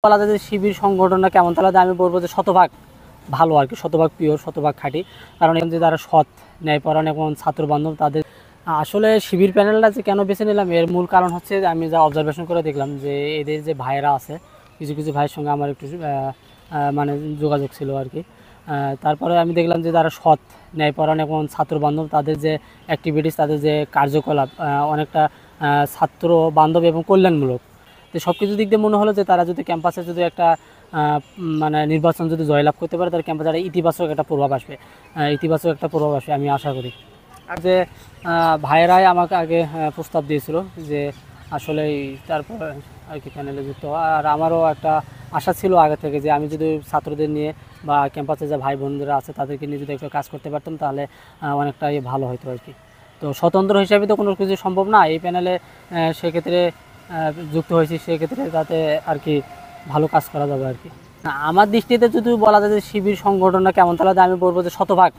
বলা যায় যে শিবির সংগঠনটা কেমন, তাহলে আমি বলবো যে শতভাগ ভালো আর কি, শতভাগ পিওর, শতভাগ খাঁটি। কারণ এখানে যে যারা সৎ ন্যায়পরায়ণ এবং ছাত্র বান্ধব তাদের আসলে শিবির প্যানেলটা যে কেন বেছে নিলাম এর মূল কারণ হচ্ছে যে আমি যা অবজারভেশন করে দেখলাম যে এদের যে ভাইয়েরা আছে, কিছু কিছু ভাইয়ের সঙ্গে আমার একটু মানে যোগাযোগ ছিল আর কি। তারপরে আমি দেখলাম যে যারা সৎ ন্যায়পরায়ণ এবং ছাত্র বান্ধব তাদের যে অ্যাক্টিভিটিস, তাদের যে কার্যকলাপ অনেকটা ছাত্র বান্ধব এবং কল্যাণমূলক। তো সব কিছু দিক দিয়ে মনে হলো যে তারা যদি ক্যাম্পাসে যদি একটা মানে নির্বাচন যদি জয়লাভ করতে পারে, তার ক্যাম্পাসে একটা ইতিবাচক একটা প্রভাব আসবে, ইতিবাচক একটা প্রভাব আসবে আমি আশা করি। আর যে ভাইয়েরাই আমাকে আগে প্রস্তাব দিয়েছিল যে আসলে তারপর আর কি প্যানেলে যুক্ত হওয়া। আর আমারও একটা আশা ছিল আগে থেকে যে আমি যদি ছাত্রদের নিয়ে বা ক্যাম্পাসে যে ভাই বোনরা আছে তাদেরকে নিয়ে যদি একটু কাজ করতে পারতাম তাহলে অনেকটাই ভালো হতো আর কি। তো স্বতন্ত্র হিসাবে তো কোনো কিছু সম্ভব না, এই প্যানেলে সেক্ষেত্রে যুক্ত হয়েছি, সেক্ষেত্রে তাতে আর কি ভালো কাজ করা যাবে আর কি। আমার দৃষ্টিতে যদি বলা যায় যে শিবির সংগঠনটা কেমন, তাহলে আমি বলবো যে শতভাগ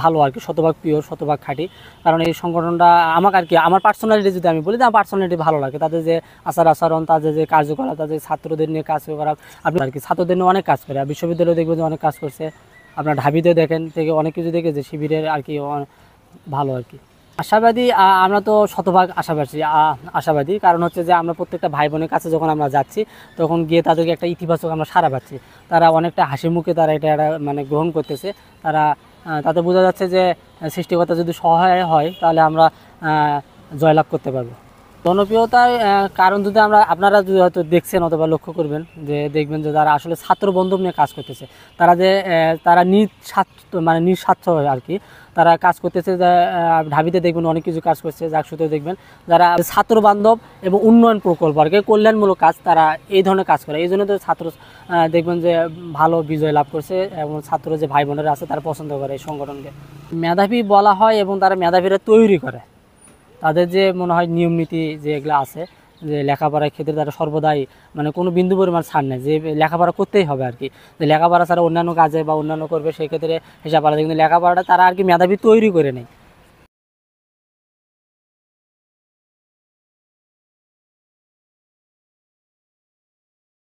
ভালো আর কি, শতভাগ পিওর, শতভাগ খাঁটি। কারণ এই সংগঠনটা আমাকে আর কি আমার পার্সোনালিটি যদি আমি বলি, আমার পার্সোনালিটি ভালো লাগে, তাদের যে আচরণ, তাদের যে কার্যকলাপ, তাদের ছাত্রদের নিয়ে কাজ করা আপনি আর কি, ছাত্রদের নিয়ে অনেক কাজ করে। আর বিশ্ববিদ্যালয়ে দেখবেন যে অনেক কাজ করছে, আপনার ঢাবিতে দেখেন থেকে অনেক কিছু দেখে যে শিবিরের আর কি ভালো আর কি। আশাবাদী, আমরা তো শতভাগ আশাবাদী। কারণ হচ্ছে যে আমরা প্রত্যেকটা ভাই বোনের কাছে যখন আমরা যাচ্ছি তখন গিয়ে তাদেরকে একটা ইতিবাচক আমরা সাড়া পাচ্ছি, তারা অনেকটা হাসি মুখে তারা এটা মানে গ্রহণ করতেছে। তারা তাতে বোঝা যাচ্ছে যে সৃষ্টিকর্তা যদি সহায় হয় তাহলে আমরা জয়লাভ করতে পারবো। জনপ্রিয়তার কারণ যদি আপনারা যদি হয়তো দেখছেন অথবা লক্ষ্য করবেন যে দেখবেন যে যারা আসলে ছাত্র বান্ধব নিয়ে কাজ করতেছে, তারা যে তারা নিঃস্বার্থ আর কি তারা কাজ করতেছে। ঢাবিতে দেখবেন অনেক কিছু কাজ করছে, জাকসুতে দেখবেন যারা ছাত্র বান্ধব এবং উন্নয়ন প্রকল্প আর কি কল্যাণমূলক কাজ, তারা এই ধরনের কাজ করে। এই জন্য তো ছাত্র দেখবেন যে ভালো বিজয় লাভ করছে এবং ছাত্র যে ভাই বোনেরা আছে তারা পছন্দ করে এই সংগঠনকে। মেধাবী বলা হয় এবং তারা মেধাবীরা তৈরি করে, তাদের যে মনে হয় নিয়ম নীতি যে এগুলো আছে, যে লেখাপড়ার ক্ষেত্রে তারা সর্বদাই মানে কোনো বিন্দু পরিমাণ ছাড় নেই, যে লেখাপড়া করতেই হবে আর কি। যে লেখাপড়া ছাড়া অন্যান্য কাজে বা অন্যান্য করবে সেক্ষেত্রে হিসাব আলাদা, কিন্তু লেখাপড়াটা তারা আর কি মেধাবী তৈরি করে নেয়।